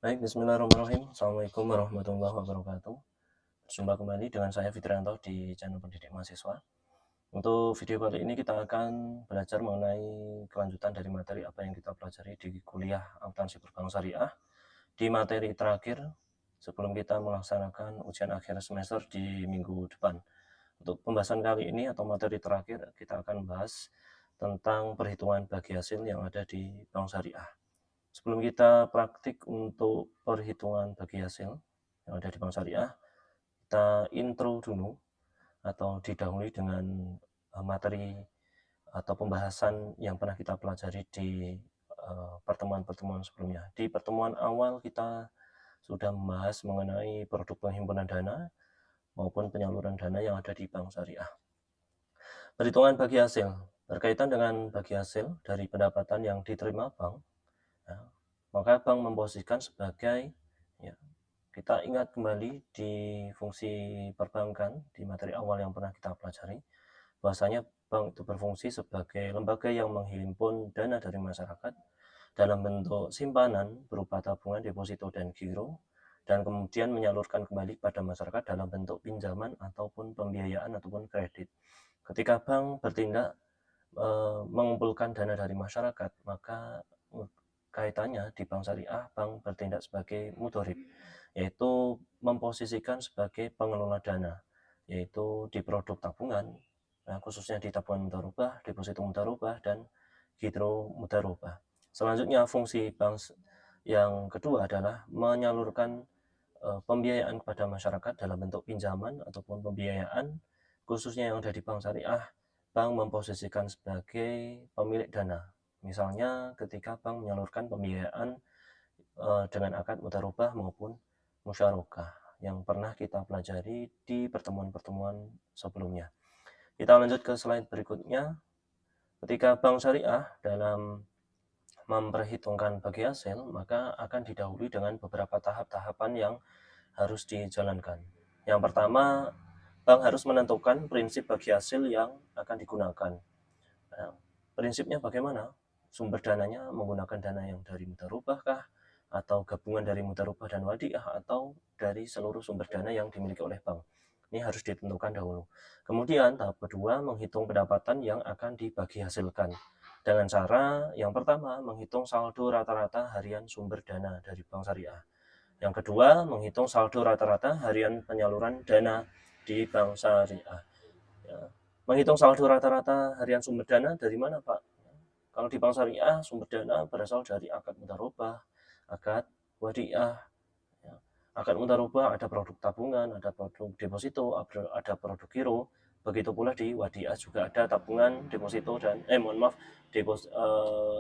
Baik, bismillahirrahmanirrahim. Assalamualaikum warahmatullahi wabarakatuh. Berjumpa kembali dengan saya Fitrianto di channel Pendidik Mahasiswa. Untuk video kali ini kita akan belajar mengenai kelanjutan dari materi apa yang kita pelajari di kuliah Akuntansi Perbankan Syariah di materi terakhir sebelum kita melaksanakan ujian akhir semester di minggu depan. Untuk pembahasan kali ini atau materi terakhir kita akan bahas tentang perhitungan bagi hasil yang ada di Bank Syariah. Sebelum kita praktik untuk perhitungan bagi hasil yang ada di Bank Syariah, kita intro dulu atau didahului dengan materi atau pembahasan yang pernah kita pelajari di pertemuan-pertemuan sebelumnya. Di pertemuan awal kita sudah membahas mengenai produk penghimpunan dana maupun penyaluran dana yang ada di Bank Syariah. Perhitungan bagi hasil berkaitan dengan bagi hasil dari pendapatan yang diterima bank, ya, maka bank memposisikan sebagai, ya, kita ingat kembali di fungsi perbankan di materi awal yang pernah kita pelajari, bahwasanya bank itu berfungsi sebagai lembaga yang menghimpun dana dari masyarakat dalam bentuk simpanan berupa tabungan, deposito, dan giro, dan kemudian menyalurkan kembali pada masyarakat dalam bentuk pinjaman ataupun pembiayaan ataupun kredit. Ketika bank bertindak mengumpulkan dana dari masyarakat, maka kaitannya di Bank Syariah, bank bertindak sebagai mudhorib, yaitu memposisikan sebagai pengelola dana, yaitu di produk tabungan, khususnya di tabungan mudharabah, deposito mudharabah, dan giro mudharabah. Selanjutnya, fungsi bank yang kedua adalah menyalurkan pembiayaan kepada masyarakat dalam bentuk pinjaman ataupun pembiayaan, khususnya yang ada di Bank Syariah. Bank memposisikan sebagai pemilik dana. Misalnya ketika bank menyalurkan pembiayaan dengan akad mudharabah maupun musyarakah yang pernah kita pelajari di pertemuan-pertemuan sebelumnya. Kita lanjut ke slide berikutnya. Ketika Bank Syariah dalam memperhitungkan bagi hasil, maka akan didahului dengan beberapa tahap-tahapan yang harus dijalankan. Yang pertama, bank harus menentukan prinsip bagi hasil yang akan digunakan. Nah, prinsipnya bagaimana? Sumber dananya menggunakan dana yang dari mudharabah kah? Atau gabungan dari mudharabah dan wadiah? Atau dari seluruh sumber dana yang dimiliki oleh bank? Ini harus ditentukan dahulu. Kemudian tahap kedua, menghitung pendapatan yang akan dibagi hasilkan. Dengan cara yang pertama, menghitung saldo rata-rata harian sumber dana dari Bank Syariah. Yang kedua, menghitung saldo rata-rata harian penyaluran dana di Bank Syariah. Ya. Menghitung saldo rata-rata harian sumber dana dari mana, Pak? Kalau di Bank Syariah, sumber dana berasal dari akad mudharabah, akad wadiah. Ya. Akad mudharabah ada produk tabungan, ada produk deposito, ada produk giro. Begitu pula di wadiah juga ada tabungan, deposito, dan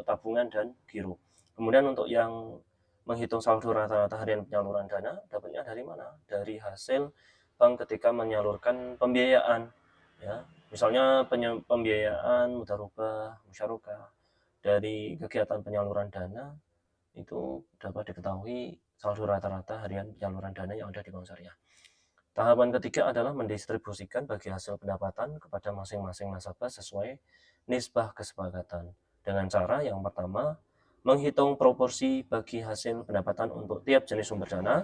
tabungan dan giro. Kemudian untuk yang menghitung saldo rata-rata harian penyaluran dana, dapatnya dari mana? Dari hasil bank ketika menyalurkan pembiayaan. Ya, misalnya pembiayaan mudharabah, musyarakah, dari kegiatan penyaluran dana itu dapat diketahui saldo rata-rata harian penyaluran dana yang ada di Bank Syariah. Tahapan ketiga adalah mendistribusikan bagi hasil pendapatan kepada masing-masing nasabah sesuai nisbah kesepakatan. Dengan cara yang pertama, menghitung proporsi bagi hasil pendapatan untuk tiap jenis sumber dana.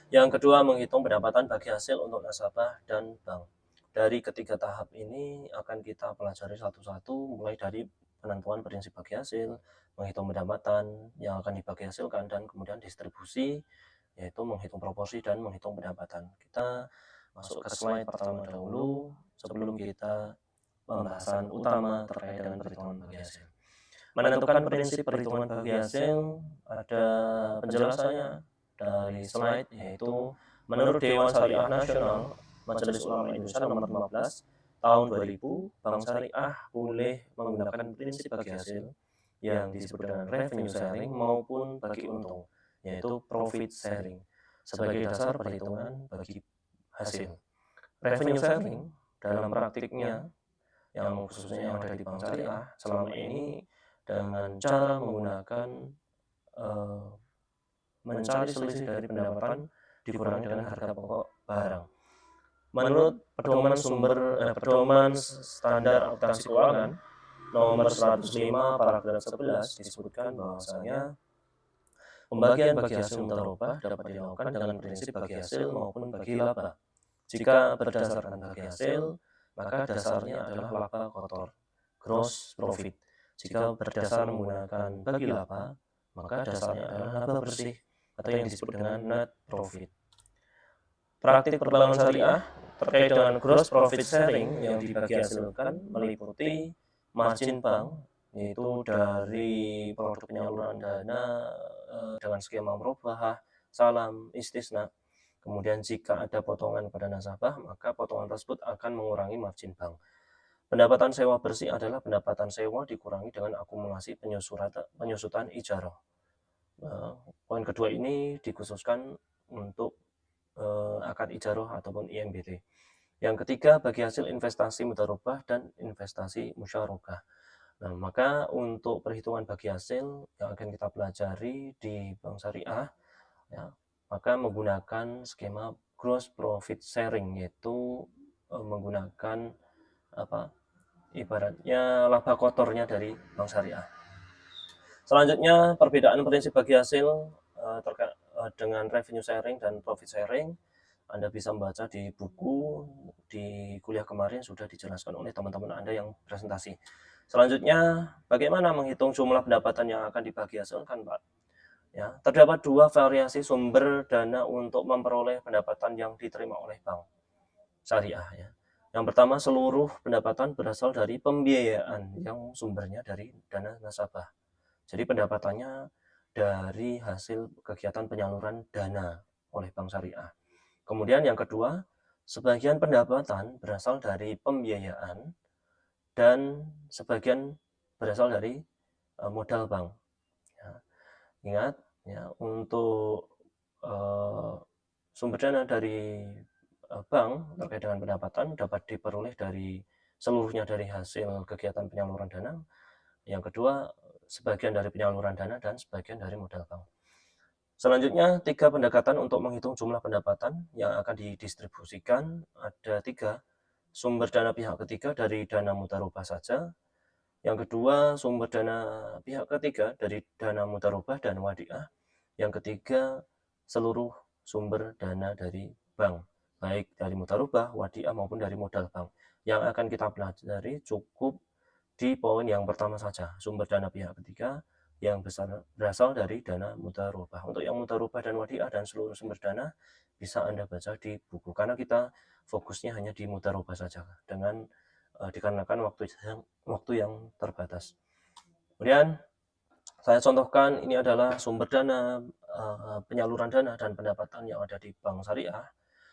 Yang kedua, menghitung pendapatan bagi hasil untuk nasabah dan bank. Dari ketiga tahap ini akan kita pelajari satu-satu, mulai dari penentuan prinsip bagi hasil, menghitung pendapatan yang akan dibagi hasilkan, dan kemudian distribusi, yaitu menghitung proporsi dan menghitung pendapatan. Kita masuk ke slide pertama dahulu sebelum kita pembahasan utama terkait dengan perhitungan bagi hasil. Menentukan prinsip perhitungan bagi hasil, ada penjelasannya dari slide, yaitu menurut Dewan Syariah Nasional Majelis Ulama Indonesia nomor 15 tahun 2000, Bank Syariah boleh menggunakan prinsip bagi hasil yang disebut dengan revenue sharing maupun bagi untung, yaitu profit sharing, sebagai dasar perhitungan bagi hasil. Revenue sharing dalam praktiknya, yang khususnya yang ada di Bank Syariah selama ini, dengan cara menggunakan mencari selisih dari pendapatan dikurangi dengan harga pokok barang. Menurut pedoman standar akuntansi keuangan nomor 105 paragraf 11 disebutkan bahwasanya Pembagian bagi hasil mudharabah dapat dilakukan dengan prinsip bagi hasil maupun bagi laba. Jika berdasarkan bagi hasil, maka dasarnya adalah laba kotor, gross profit. Jika berdasar menggunakan bagi laba, maka dasarnya adalah laba bersih atau yang disebut dengan net profit. Praktik perbankan syariah terkait dengan gross profit sharing yang dibagi hasilkan meliputi margin bank, yaitu dari produk penyaluran dana dengan skema murabahah, salam, istisna. Kemudian jika ada potongan pada nasabah, maka potongan tersebut akan mengurangi margin bank. Pendapatan sewa bersih adalah pendapatan sewa dikurangi dengan akumulasi penyusutan ijarah. Poin kedua ini dikhususkan untuk akad ijarah ataupun IMBT. Yang ketiga, bagi hasil investasi mudharabah dan investasi musyarakah. Nah, maka untuk perhitungan bagi hasil yang akan kita pelajari di Bank Syariah, ya, maka menggunakan skema gross profit sharing, yaitu menggunakan ibaratnya laba kotornya dari Bank Syariah. Selanjutnya, perbedaan prinsip bagi hasil terkait dengan revenue sharing dan profit sharing. Anda bisa membaca di buku, di kuliah kemarin sudah dijelaskan oleh teman-teman Anda yang presentasi. Selanjutnya, bagaimana menghitung jumlah pendapatan yang akan dibagi hasilkan, Pak? Ya, terdapat dua variasi sumber dana untuk memperoleh pendapatan yang diterima oleh bank syariah. Ya. Yang pertama, seluruh pendapatan berasal dari pembiayaan yang sumbernya dari dana nasabah. Jadi pendapatannya dari hasil kegiatan penyaluran dana oleh bank syariah. Kemudian yang kedua, sebagian pendapatan berasal dari pembiayaan dan sebagian berasal dari modal bank. Ya. Ingat, ya, untuk sumber dana dari bank terkait dengan pendapatan dapat diperoleh dari seluruhnya dari hasil kegiatan penyaluran dana. Yang kedua, sebagian dari penyaluran dana dan sebagian dari modal bank. Selanjutnya, 3 pendekatan untuk menghitung jumlah pendapatan yang akan didistribusikan. Ada 3, sumber dana pihak ketiga dari dana mudharabah saja. Yang kedua, sumber dana pihak ketiga dari dana mudharabah dan wadiah. Yang ketiga, seluruh sumber dana dari bank, baik dari mudharabah, wadiah maupun dari modal bank. Yang akan kita pelajari cukup di poin yang pertama saja, sumber dana pihak ketiga yang berasal dari dana mudharabah. Untuk yang mudharabah dan wadiah dan seluruh sumber dana bisa Anda baca di buku, karena kita fokusnya hanya di mudharabah saja dengan dikarenakan waktu yang terbatas. Kemudian saya contohkan ini adalah sumber dana, penyaluran dana dan pendapatan yang ada di Bank Syariah.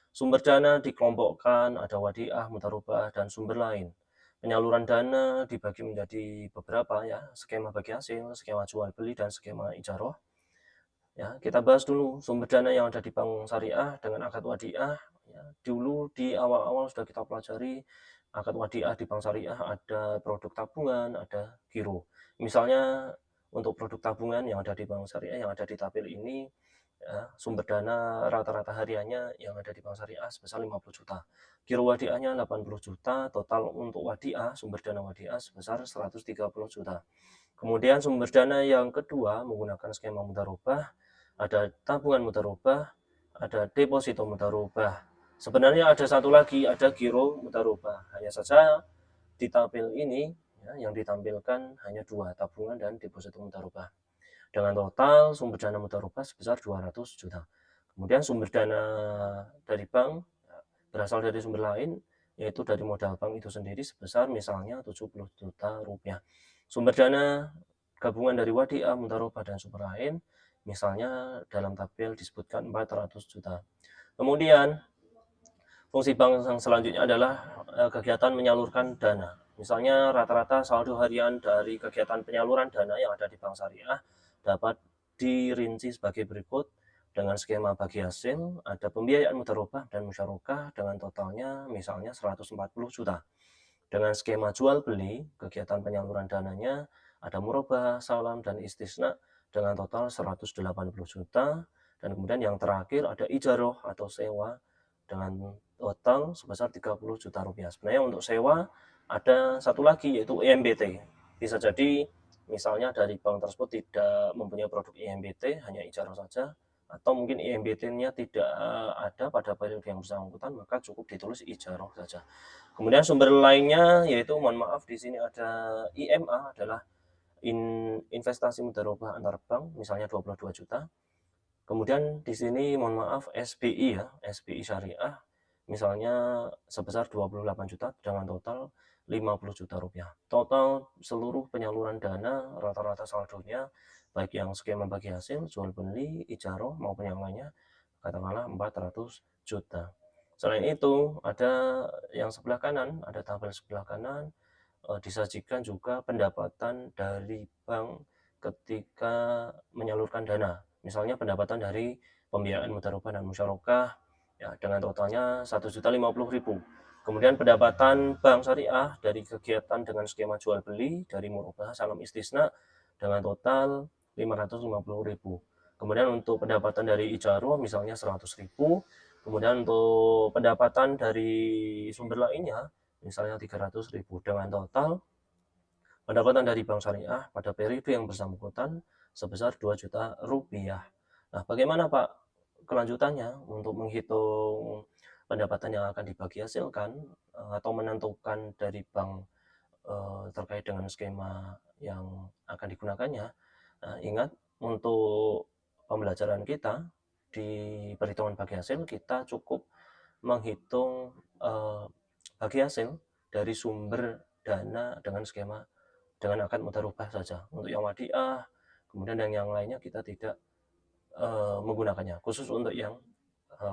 Sumber dana dikelompokkan, ada wadiah, mudharabah, dan sumber lain. Penyaluran dana dibagi menjadi beberapa, ya, skema bagi hasil, skema jual beli, dan skema ijarah. Ya, kita bahas dulu sumber dana yang ada di Bank Syariah dengan akad wadiah. Ya, dulu di awal-awal sudah kita pelajari akad wadiah di Bank Syariah, ada produk tabungan, ada giro. Misalnya untuk produk tabungan yang ada di Bank Syariah yang ada di tabel ini, ya, sumber dana rata-rata hariannya yang ada di Bank Syariah sebesar 50 juta. Giro wadiahnya 80 juta, total untuk wadiah, sumber dana wadiah sebesar 130 juta. Kemudian sumber dana yang kedua menggunakan skema mudharabah, ada tabungan mudharabah, ada deposito mudharabah. Sebenarnya ada satu lagi, ada giro mudharabah. Hanya saja di tabel ini, ya, yang ditampilkan hanya 2, tabungan dan deposito mudharabah. Dengan total sumber dana mudharabah sebesar 200 juta. Kemudian sumber dana dari bank berasal dari sumber lain, yaitu dari modal bank itu sendiri sebesar misalnya 70 juta rupiah. Sumber dana gabungan dari wadiah, mudharabah, dan sumber lain, misalnya dalam tabel disebutkan 400 juta. Kemudian fungsi bank yang selanjutnya adalah kegiatan menyalurkan dana. Misalnya rata-rata saldo harian dari kegiatan penyaluran dana yang ada di Bank Syariah dapat dirinci sebagai berikut. Dengan skema bagi hasil, ada pembiayaan mudharabah dan musyarakah dengan totalnya misalnya 140 juta. Dengan skema jual beli, kegiatan penyaluran dananya ada murabahah, salam, dan istisna dengan total 180 juta. Dan kemudian yang terakhir ada ijarah atau sewa dengan total sebesar 30 juta rupiah. Sebenarnya untuk sewa ada satu lagi yaitu IMBT. Bisa jadi misalnya dari bank tersebut tidak mempunyai produk IMBT, hanya ijarah saja, atau mungkin IMBT-nya tidak ada pada periode yang bersangkutan, maka cukup ditulis ijarah saja. Kemudian sumber lainnya yaitu, mohon maaf, di sini ada IMA, adalah investasi mudharabah antar bank, misalnya 22 juta. Kemudian di sini mohon maaf SBI ya, SBI Syariah, misalnya sebesar 28 juta dengan total 50 juta rupiah. Total seluruh penyaluran dana rata-rata saldonya, baik yang skema bagi hasil, jual beli, ijarah maupun yang lainnya, katakanlah 400 juta. Selain itu, ada yang sebelah kanan, ada tabel sebelah kanan, disajikan juga pendapatan dari bank ketika menyalurkan dana. Misalnya pendapatan dari pembiayaan mudharabah dan musyarakah ya dengan totalnya 1.050.000. Kemudian pendapatan bank syariah dari kegiatan dengan skema jual beli dari murabahah salam istisna dengan total 550.000. Kemudian untuk pendapatan dari ijarah misalnya 100.000. Kemudian untuk pendapatan dari sumber lainnya misalnya 300.000, dengan total pendapatan dari bank syariah pada periode yang bersangkutan sebesar 2 juta rupiah. Nah, bagaimana Pak kelanjutannya untuk menghitung pendapatan yang akan dibagi hasilkan atau menentukan dari bank terkait dengan skema yang akan digunakannya? Nah, ingat, untuk pembelajaran kita di perhitungan bagi hasil, kita cukup menghitung bagi hasil dari sumber dana dengan skema dengan akad mudharabah saja. Untuk yang wadiah, kemudian yang lainnya kita tidak menggunakannya. Khusus untuk yang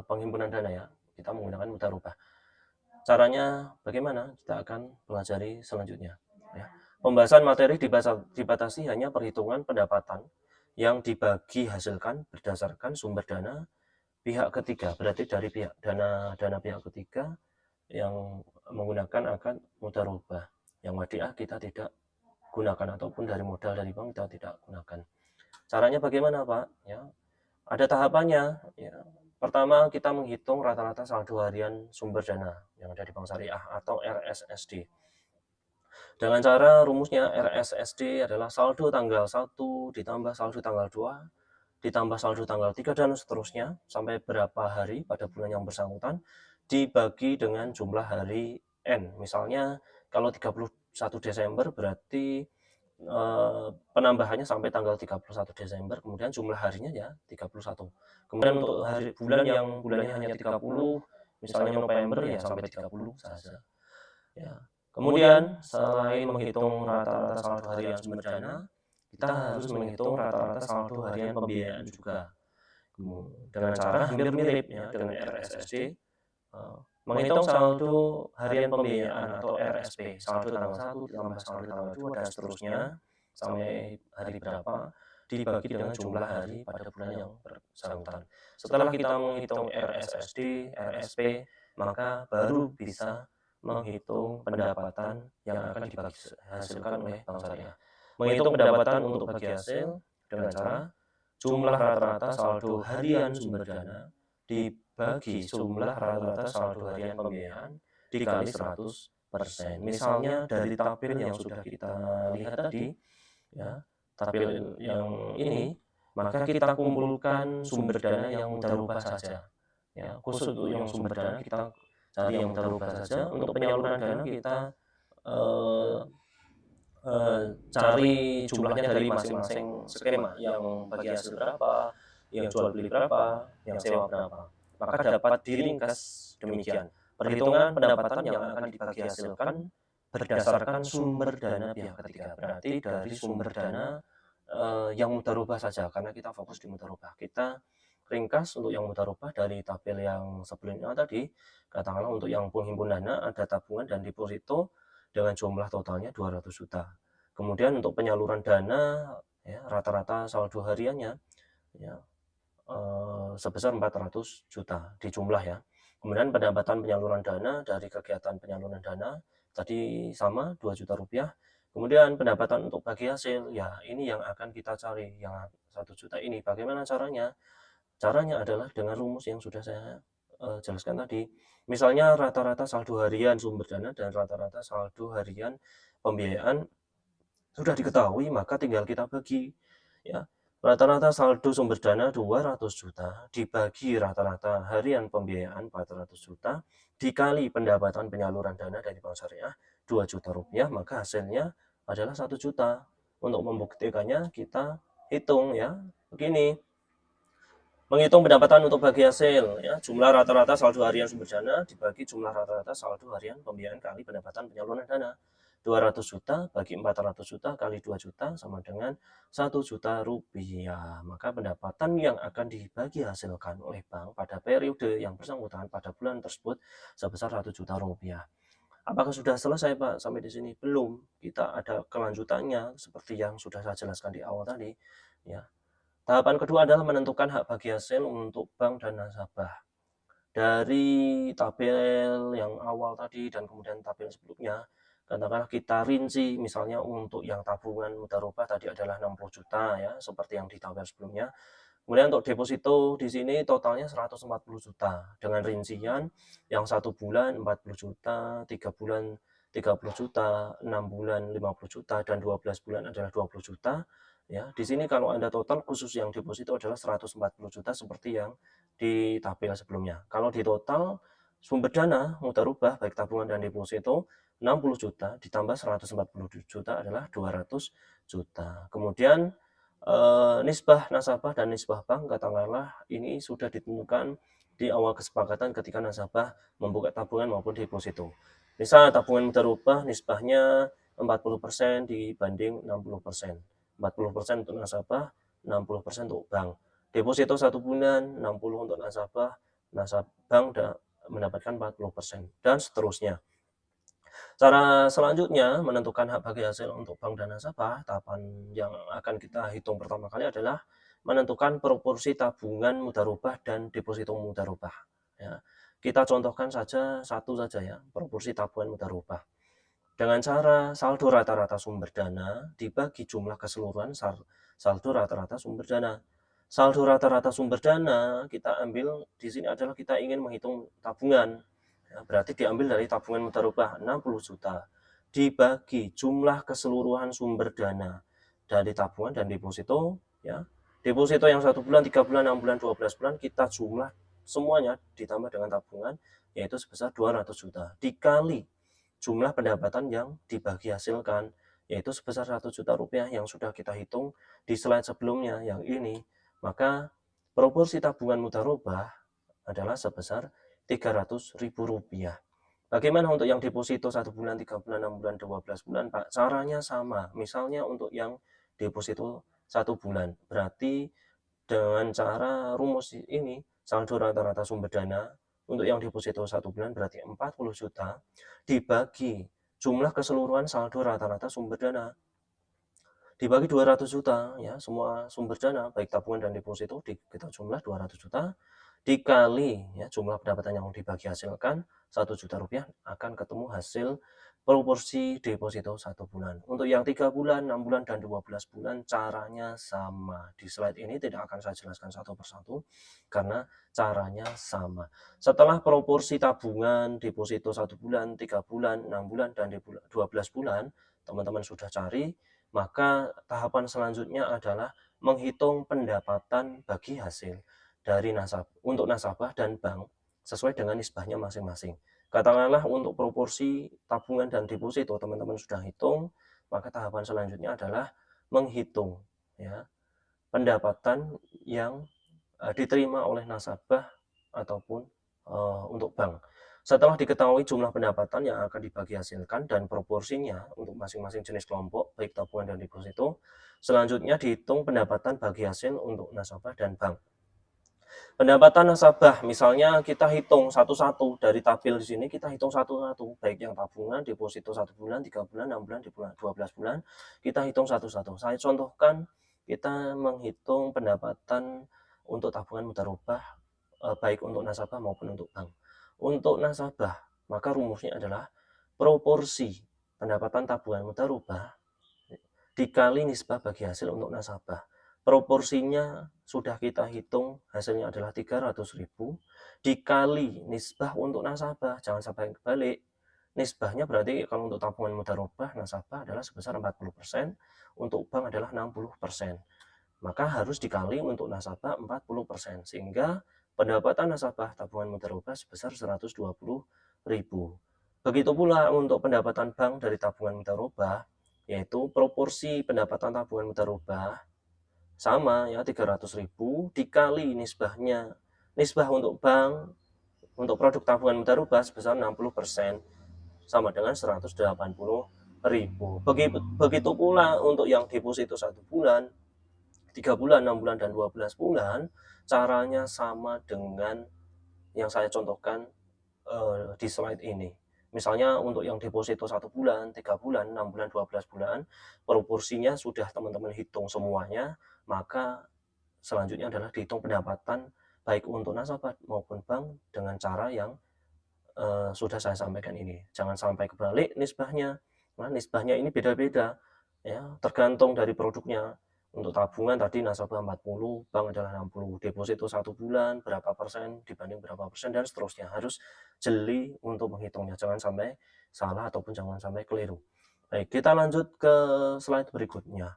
penghimpunan dana ya, kita menggunakan mudharabah. Caranya bagaimana? Kita akan pelajari selanjutnya. Ya. Pembahasan materi dibatasi hanya perhitungan pendapatan yang dibagi hasilkan berdasarkan sumber dana pihak ketiga, berarti dari dana pihak ketiga yang menggunakan akad mudharabah. Yang wadiah kita tidak gunakan, ataupun dari modal dari bank kita tidak gunakan. Caranya bagaimana Pak? Ya, ada tahapannya. Ya. Pertama, kita menghitung rata-rata saldo harian sumber dana yang ada di bank syariah atau RSSD. Dengan cara rumusnya, RSSD adalah saldo tanggal 1 ditambah saldo tanggal 2 ditambah saldo tanggal 3 dan seterusnya sampai berapa hari pada bulan yang bersangkutan dibagi dengan jumlah hari N. Misalnya kalau 31 Desember berarti penambahannya sampai tanggal 31 Desember, kemudian jumlah harinya ya 31. Kemudian untuk hari bulan yang bulannya hanya 30, misalnya November ya sampai 30 saja. Ya. Kemudian selain menghitung rata-rata saldo harian sumber dana, kita harus menghitung rata-rata saldo harian pembiayaan juga. Dengan cara hampir mirip ya dengan RSSD, menghitung saldo harian pembiayaan atau RSP, saldo tanggal 1 ditambah saldo tanggal 2 dan seterusnya sampai hari berapa dibagi dengan jumlah hari pada bulan yang bersangkutan. Setelah kita menghitung RSSD, RSP, maka baru bisa menghitung pendapatan yang akan dihasilkan oleh bank syariah. Menghitung pendapatan untuk bagi hasil dengan cara jumlah rata-rata saldo harian sumber dana dibagi jumlah rata-rata saldo harian pembiayaan dikali 100%. Misalnya dari tabel yang sudah kita lihat tadi, ya, tabel yang ini, maka kita kumpulkan sumber dana yang mudharabah saja. Ya, khusus untuk yang sumber dana kita cari yang mudharabah saja. Untuk penyaluran dana kita cari jumlahnya dari masing-masing skema, yang bagi hasil berapa, yang jual beli berapa, yang sewa berapa. Maka dapat diringkas demikian. Perhitungan pendapatan yang akan dibagi hasilkan berdasarkan sumber dana pihak ketiga. Berarti dari sumber dana yang mudharabah saja, karena kita fokus di mudharabah. Kita ringkas untuk yang mudharabah dari tabel yang sebelumnya tadi. Katakanlah untuk yang penghimpun dana ada tabungan dan deposito dengan jumlah totalnya 200 juta. Kemudian untuk penyaluran dana ya, rata-rata saldo hariannya ya, sebesar 400 juta di jumlah ya. Kemudian pendapatan penyaluran dana dari kegiatan penyaluran dana tadi sama 2 juta rupiah. Kemudian pendapatan untuk bagi hasil, ya ini yang akan kita cari, yang 1 juta ini. Bagaimana caranya? Caranya adalah dengan rumus yang sudah saya jelaskan tadi. Misalnya rata-rata saldo harian sumber dana dan rata-rata saldo harian pembiayaan sudah diketahui, maka tinggal kita bagi, ya. Rata-rata saldo sumber dana 200 juta dibagi rata-rata harian pembiayaan 400 juta dikali pendapatan penyaluran dana dari bank syariah 2 juta rupiah, maka hasilnya adalah 1 juta. Untuk membuktikannya kita hitung, ya. Begini, menghitung pendapatan untuk bagi hasil, ya, jumlah rata-rata saldo harian sumber dana dibagi jumlah rata-rata saldo harian pembiayaan kali pendapatan penyaluran dana. 200 juta bagi 400 juta kali 2 juta sama dengan 1 juta rupiah. Maka pendapatan yang akan dibagi hasilkan oleh bank pada periode yang bersangkutan pada bulan tersebut sebesar 1 juta rupiah. Apakah sudah selesai, Pak? Sampai di sini? Belum. Kita ada kelanjutannya seperti yang sudah saya jelaskan di awal tadi, ya. Tahapan kedua adalah menentukan hak bagi hasil untuk bank dan nasabah. Dari tabel yang awal tadi dan kemudian tabel sebelumnya, katakanlah kita rinci misalnya untuk yang tabungan mudharabah tadi adalah 60 juta, ya, seperti yang di tabel sebelumnya. Kemudian untuk deposito di sini totalnya 140 juta dengan rincian yang 1 bulan 40 juta, 3 bulan 30 juta, 6 bulan 50 juta, dan 12 bulan adalah 20 juta. Ya, di sini kalau Anda total khusus yang deposito adalah 140 juta seperti yang di tabel sebelumnya. Kalau di total sumber dana mudharabah baik tabungan dan deposito 60 juta ditambah 140 juta adalah 200 juta. Kemudian nisbah nasabah dan nisbah bank katakanlah ini sudah ditemukan di awal kesepakatan ketika nasabah membuka tabungan maupun deposito. Misal tabungan mudharabah nisbahnya 40% dibanding 60%. 40% untuk nasabah, 60% untuk bank. Deposito 1 bulan, 60 untuk nasabah, bank mendapatkan 40%, dan seterusnya. Cara selanjutnya menentukan hak bagi hasil untuk bank dan nasabah, tahapan yang akan kita hitung pertama kali adalah menentukan proporsi tabungan mudharabah dan deposito mudharabah. Ya. Kita contohkan saja satu saja, ya, proporsi tabungan mudharabah. Dengan cara saldo rata-rata sumber dana dibagi jumlah keseluruhan saldo rata-rata sumber dana. Saldo rata-rata sumber dana kita ambil di sini adalah kita ingin menghitung tabungan. Ya, berarti diambil dari tabungan mudharabah 60 juta dibagi jumlah keseluruhan sumber dana dari tabungan dan deposito, ya. Deposito yang 1 bulan, 3 bulan, 6 bulan, 12 bulan kita jumlah semuanya ditambah dengan tabungan yaitu sebesar 200 juta dikali jumlah pendapatan yang dibagi hasilkan yaitu sebesar 1 juta rupiah yang sudah kita hitung di slide sebelumnya yang ini. Maka proporsi tabungan mudharabah adalah sebesar 300 ribu rupiah. Bagaimana untuk yang deposito 1 bulan, 3 bulan, 6 bulan, 12 bulan, Pak? Caranya sama. Misalnya untuk yang deposito 1 bulan, berarti dengan cara rumus ini, saldo rata-rata sumber dana untuk yang deposito 1 bulan berarti 40 juta dibagi jumlah keseluruhan saldo rata-rata sumber dana dibagi 200 juta, ya, semua sumber dana baik tabungan dan deposito kita jumlah 200 juta dikali, ya, jumlah pendapatan yang dibagi hasilkan 1 juta rupiah akan ketemu hasil proporsi deposito 1 bulan. Untuk yang 3 bulan, 6 bulan, dan 12 bulan caranya sama. Di slide ini tidak akan saya jelaskan satu persatu karena caranya sama. Setelah proporsi tabungan, deposito 1 bulan, 3 bulan, 6 bulan, dan 12 bulan, teman-teman sudah cari, maka tahapan selanjutnya adalah menghitung pendapatan bagi hasil dari untuk nasabah dan bank sesuai dengan nisbahnya masing-masing. Katakanlah untuk proporsi tabungan dan deposito teman-teman sudah hitung, maka tahapan selanjutnya adalah menghitung, ya, pendapatan yang diterima oleh nasabah ataupun untuk bank. Setelah diketahui jumlah pendapatan yang akan dibagi hasilkan dan proporsinya untuk masing-masing jenis kelompok, baik tabungan dan deposito, selanjutnya dihitung pendapatan bagi hasil untuk nasabah dan bank. Pendapatan nasabah, misalnya kita hitung satu-satu dari tabel di sini, kita hitung satu-satu, baik yang tabungan, deposito 1 bulan, 3 bulan, 6 bulan, 12 bulan, kita hitung satu-satu. Saya contohkan, kita menghitung pendapatan untuk tabungan mudharabah, baik untuk nasabah maupun untuk bank. Untuk nasabah, maka rumusnya adalah proporsi pendapatan tabungan mudharabah dikali nisbah bagi hasil untuk nasabah. Proporsinya sudah kita hitung, hasilnya adalah 300 ribu dikali nisbah untuk nasabah, jangan sampai kebalik. nisbahnya berarti kalau untuk tabungan mudharabah nasabah adalah sebesar 40%, untuk bank adalah 60%. Maka harus dikali untuk nasabah 40%, sehingga pendapatan nasabah tabungan mudharabah sebesar 120.000. Begitu pula untuk pendapatan bank dari tabungan mudharabah, yaitu proporsi pendapatan tabungan mudharabah sama ya 300.000 dikali nisbahnya. Nisbah untuk bank untuk produk tabungan mudharabah sebesar 60% sama dengan 180.000. Begitu pula untuk yang deposito 1 bulan, 3 bulan, 6 bulan, dan 12 bulan, caranya sama dengan yang saya contohkan di slide ini. Misalnya untuk yang deposito 1 bulan, 3 bulan, 6 bulan, 12 bulan, proporsinya sudah teman-teman hitung semuanya, maka selanjutnya adalah dihitung pendapatan baik untuk nasabah maupun bank dengan cara yang sudah saya sampaikan ini. Jangan sampai kebalik nisbahnya. Nah, nisbahnya ini beda-beda ya, tergantung dari produknya. Untuk tabungan tadi nasabah 40, bank adalah 60, deposito 1 bulan berapa persen dibanding berapa persen dan seterusnya. Harus jeli untuk menghitungnya, jangan sampai salah ataupun jangan sampai keliru. Baik, kita lanjut ke slide berikutnya.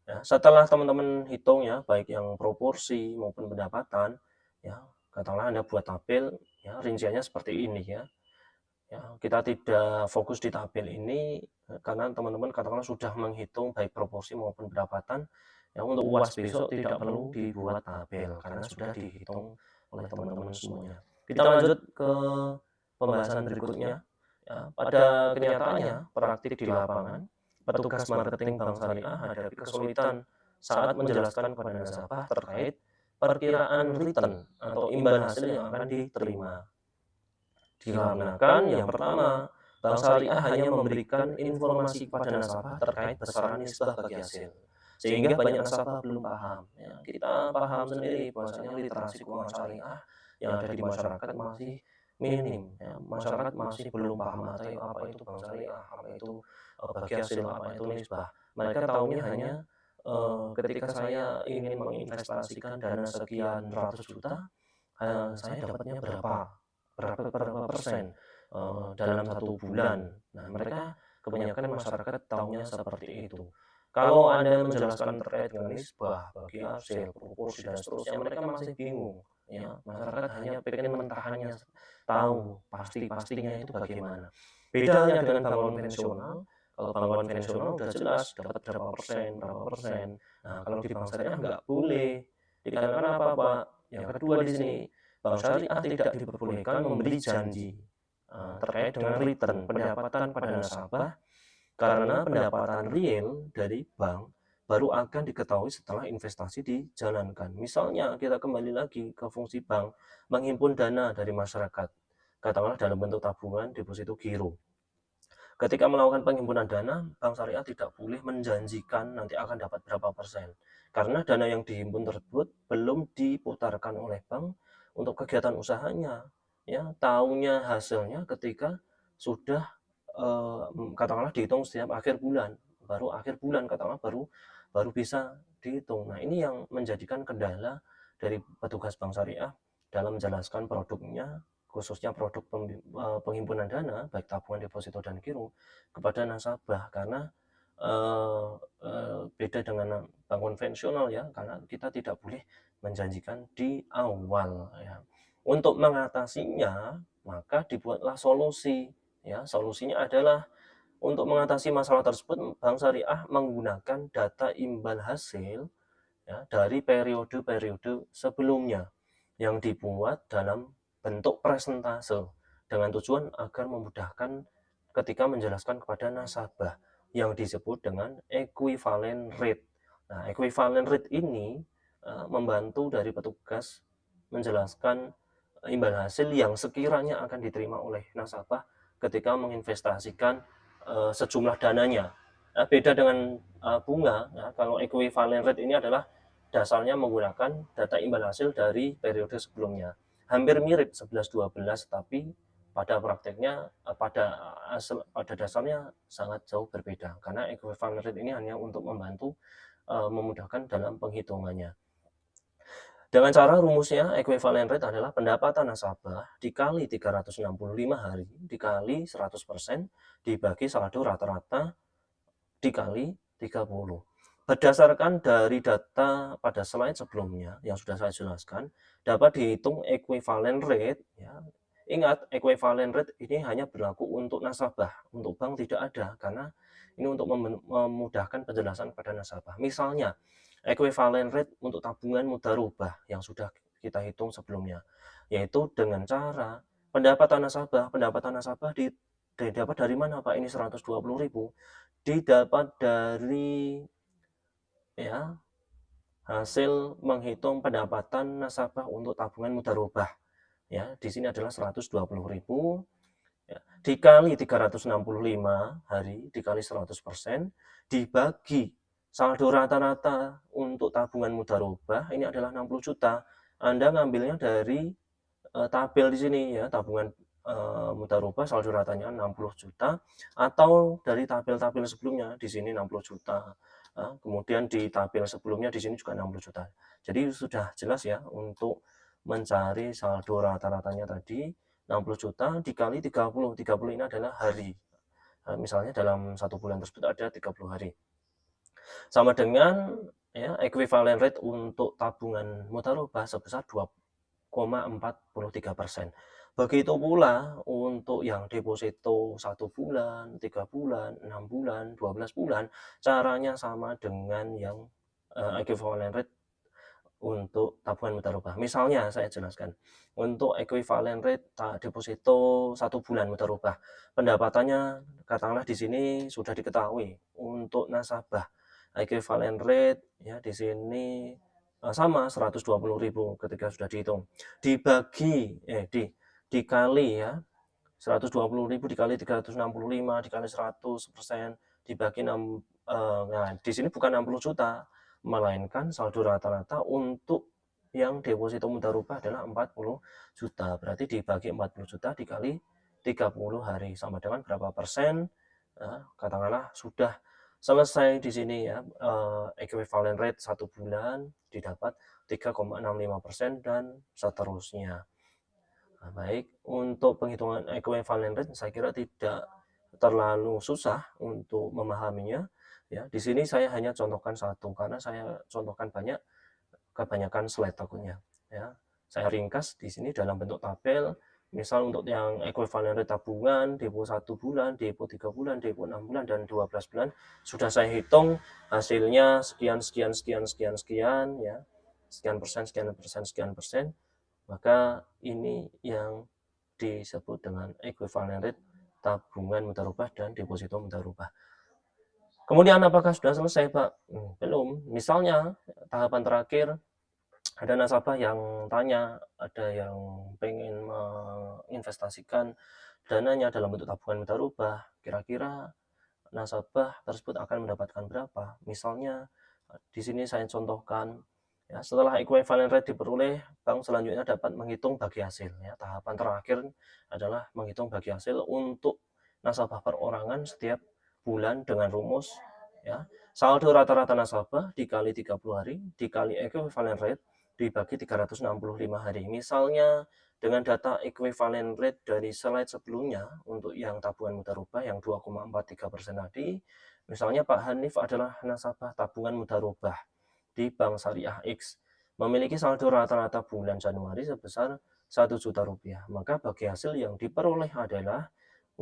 Ya, setelah teman-teman hitung ya, baik yang proporsi maupun pendapatan, ya, katakanlah Anda buat tabel, ya, rinciannya seperti ini ya. Ya, kita tidak fokus di tabel ini karena teman-teman katakanlah sudah menghitung baik proporsi maupun pendapatan. Ya, untuk UAS besok tidak perlu dibuat tabel karena sudah dihitung oleh teman-teman semuanya. Kita lanjut ke pembahasan berikutnya. Ya, pada kenyataannya, praktik di lapangan, petugas marketing bank syariah hadapi kesulitan saat menjelaskan kepada nasabah terkait perkiraan return atau imbal hasil yang akan diterima. Dikarenakan yang pertama, bank syariah hanya memberikan informasi kepada nasabah terkait besaran nisbah bagi hasil, sehingga banyak nasabah belum paham. Ya, kita paham sendiri bahwasanya literasi keuangan syariah yang ada di masyarakat masih minim. Ya, masyarakat masih belum paham apa itu bank syariah, apa itu bagi hasil, apa itu nisbah. Mereka tahunya hanya ketika saya ingin menginvestasikan dana sekian ratus juta, saya dapatnya berapa persen dalam 1 bulan. Nah, mereka kebanyakan masyarakat tahunya seperti itu. Kalau Anda menjelaskan terkait dengan nisbah, bagi hasil, proporsi, dan seterusnya, mereka masih bingung. Ya, masyarakat hanya pengen mentahannya, tahu pasti-pastinya itu bagaimana. Beda halnya dengan bank konvensional. Kalau bank konvensional udah jelas dapat berapa persen, berapa persen. Nah, kalau di bank syariah nggak boleh. Dikarenakan apa, Pak? Yang kedua di sini, bank syariah tidak diperbolehkan memberi janji terkait dengan return pendapatan pada nasabah karena pendapatan real dari bank baru akan diketahui setelah investasi dijalankan. Misalnya kita kembali lagi ke fungsi bank menghimpun dana dari masyarakat, katakanlah dalam bentuk tabungan, deposito, giro. Ketika melakukan penghimpunan dana, bank syariah tidak boleh menjanjikan nanti akan dapat berapa persen. Karena dana yang dihimpun tersebut belum diputarkan oleh bank untuk kegiatan usahanya. Ya, tahunya hasilnya ketika sudah katakanlah dihitung setiap akhir bulan. Baru akhir bulan katakanlah baru baru bisa dihitung. Nah, ini yang menjadikan kendala dari petugas bank syariah dalam menjelaskan produknya, khususnya produk penghimpunan dana baik tabungan, deposito, dan giro kepada nasabah, karena beda dengan bank konvensional ya, karena kita tidak boleh menjanjikan di awal ya. Untuk mengatasinya maka dibuatlah solusi ya. Solusinya adalah untuk mengatasi masalah tersebut, bank syariah menggunakan data imbal hasil ya, dari periode-periode sebelumnya yang dibuat dalam bentuk presentase dengan tujuan agar memudahkan ketika menjelaskan kepada nasabah yang disebut dengan equivalent rate. Nah, equivalent rate ini membantu dari petugas menjelaskan imbal hasil yang sekiranya akan diterima oleh nasabah ketika menginvestasikan sejumlah dananya. Nah, beda dengan bunga, ya, kalau equivalent rate ini adalah dasarnya menggunakan data imbal hasil dari periode sebelumnya. Hampir mirip 11-12, tapi pada prakteknya, pada dasarnya sangat jauh berbeda. Karena equivalent rate ini hanya untuk membantu memudahkan dalam penghitungannya. Dengan cara rumusnya equivalent rate adalah pendapatan nasabah dikali 365 hari dikali 100% dibagi saldo rata-rata dikali 30. Berdasarkan dari data pada slide sebelumnya yang sudah saya jelaskan, dapat dihitung equivalent rate. Ya. Ingat, equivalent rate ini hanya berlaku untuk nasabah, untuk bank tidak ada, karena ini untuk memudahkan penjelasan pada nasabah. Misalnya, equivalent rate untuk tabungan mudharabah yang sudah kita hitung sebelumnya, yaitu dengan cara pendapatan nasabah didapat dari mana Pak? Ini 120.000 didapat dari ya hasil menghitung pendapatan nasabah untuk tabungan mudharabah. Ya, di sini adalah 120.000 ya, dikali 365 hari dikali 100% dibagi saldo rata-rata untuk tabungan mudharabah ini adalah 60 juta. Anda ngambilnya dari tabel di sini ya, tabungan mudharabah saldo ratanya 60 juta atau dari tabel-tabel sebelumnya di sini 60 juta. Kemudian di tabel sebelumnya di sini juga 60 juta. Jadi sudah jelas ya untuk mencari saldo rata-ratanya tadi 60 juta dikali 30. 30 ini adalah hari. Misalnya dalam satu bulan tersebut ada 30 hari. Sama dengan ya equivalent rate untuk tabungan mudharabah sebesar 2,43%. Begitu pula untuk yang deposito 1 bulan, 3 bulan, 6 bulan, 12 bulan, caranya sama dengan yang equivalent rate untuk tabungan mudharabah. Misalnya saya jelaskan, untuk equivalent rate deposito 1 bulan mudharabah, pendapatannya katakanlah di sini sudah diketahui untuk nasabah. Equivalent rate ya di sini sama 120.000 ketika sudah dihitung. Dikali ya 120.000 dikali 365 dikali 100% dibagi 6 nah di sini bukan 60 juta melainkan saldo rata-rata untuk yang deposito mudharabah adalah 40 juta. Berarti dibagi 40 juta dikali 30 hari sama dengan berapa persen? Katakanlah sudah selesai di sini ya equivalent rate 1 bulan didapat 3,65% dan seterusnya. Nah, baik, untuk penghitungan equivalent rate saya kira tidak terlalu susah untuk memahaminya. Ya, di sini saya hanya contohkan satu karena saya contohkan kebanyakan slide takutnya. Ya, saya ringkas di sini dalam bentuk tabel. Misal untuk yang equivalent rate tabungan, depo 1 bulan, depo 3 bulan, depo 6 bulan, dan 12 bulan. Sudah saya hitung hasilnya sekian, sekian, sekian, sekian, sekian, ya. Sekian persen, sekian persen, sekian persen. Maka ini yang disebut dengan equivalent rate tabungan mudharabah dan deposito mudharabah. Kemudian apakah sudah selesai Pak? Belum. Misalnya tahapan terakhir ada nasabah yang tanya, ada yang pengen menginvestasikan dananya dalam bentuk tabungan mudharabah, kira-kira nasabah tersebut akan mendapatkan berapa? Misalnya di sini saya contohkan ya, setelah equivalent rate diperoleh, bank selanjutnya dapat menghitung bagi hasil ya. Tahapan terakhir adalah menghitung bagi hasil untuk nasabah perorangan setiap bulan dengan rumus ya. Saldo rata-rata nasabah dikali 30 hari dikali equivalent rate dibagi 365 hari. Misalnya dengan data equivalent rate dari slide sebelumnya untuk yang tabungan mudharabah yang 2,43% tadi, misalnya Pak Hanif adalah nasabah tabungan mudharabah di Bank Syariah X, memiliki saldo rata-rata bulan Januari sebesar 1 juta rupiah. Maka bagi hasil yang diperoleh adalah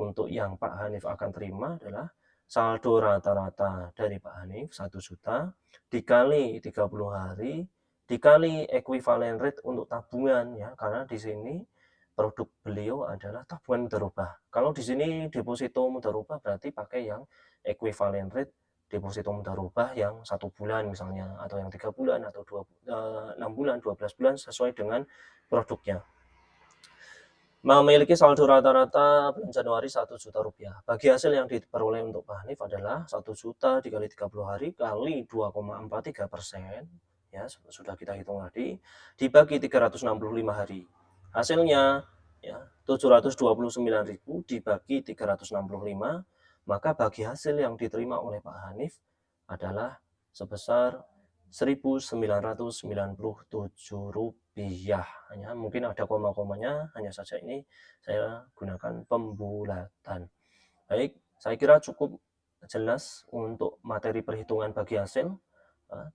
untuk yang Pak Hanif akan terima adalah saldo rata-rata dari Pak Hanif 1 juta dikali 30 hari dikali equivalent rate untuk tabungan ya, karena di sini produk beliau adalah tabungan mudharabah. Kalau di sini deposito mudharabah berarti pakai yang equivalent rate deposito mudharabah yang 1 bulan misalnya, atau yang 3 bulan, atau 6 bulan, 12 bulan sesuai dengan produknya. Memiliki saldo rata-rata bulan Januari 1 juta rupiah. Bagi hasil yang diperoleh untuk Pak Hanif adalah 1 juta dikali 30 hari kali 2,43%, ya sudah kita hitung tadi, dibagi 365 hari. Hasilnya ya 729.000 dibagi 365, maka bagi hasil yang diterima oleh Pak Hanif adalah sebesar Rp1.997. Hanya mungkin ada koma-komanya, hanya saja ini saya gunakan pembulatan. Baik, saya kira cukup jelas untuk materi perhitungan bagi hasil.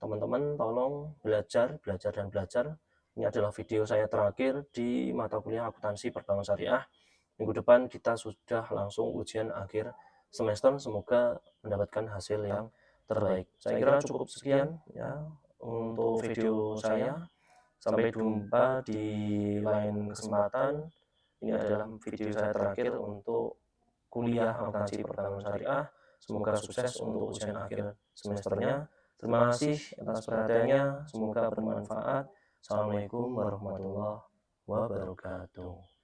Teman-teman tolong belajar dan belajar. Ini adalah video saya terakhir di mata kuliah akuntansi perbankan syariah. Minggu depan kita sudah langsung ujian akhir semester. Semoga mendapatkan hasil yang terbaik. Saya kira cukup sekian ya untuk video saya. Sampai jumpa di lain kesempatan. Ini adalah video saya terakhir untuk kuliah akuntansi perbankan syariah. Semoga sukses untuk ujian akhir semesternya. Terima kasih atas perhatiannya. Semoga bermanfaat. Assalamualaikum warahmatullahi wabarakatuh.